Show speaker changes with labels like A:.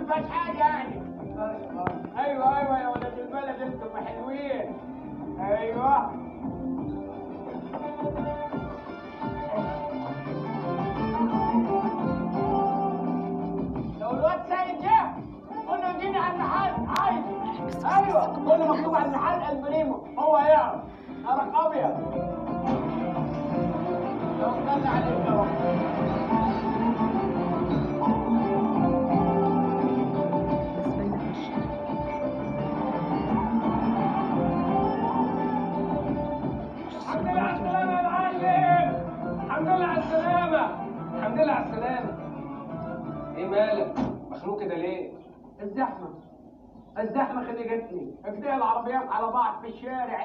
A: فيهاش حاجه يعني. ايوه ايوه يا ولاد البلد انتم حلوين. ايوه لو الواد سيد جه قول له اديني على المحل عايز. ايوه قول له مكتوب على المحل البريمو هو يعرف. نارك ابيض. توكلنا عليك يا رب. الحمد لله على السلامة يا معلم. الحمد لله على السلامة. الحمد لله على السلامة. ايه مالك؟ مخنوق كده ليه؟ الزحمة. الزحمة خلي جتني. افتح العربيات على بعض في الشارع.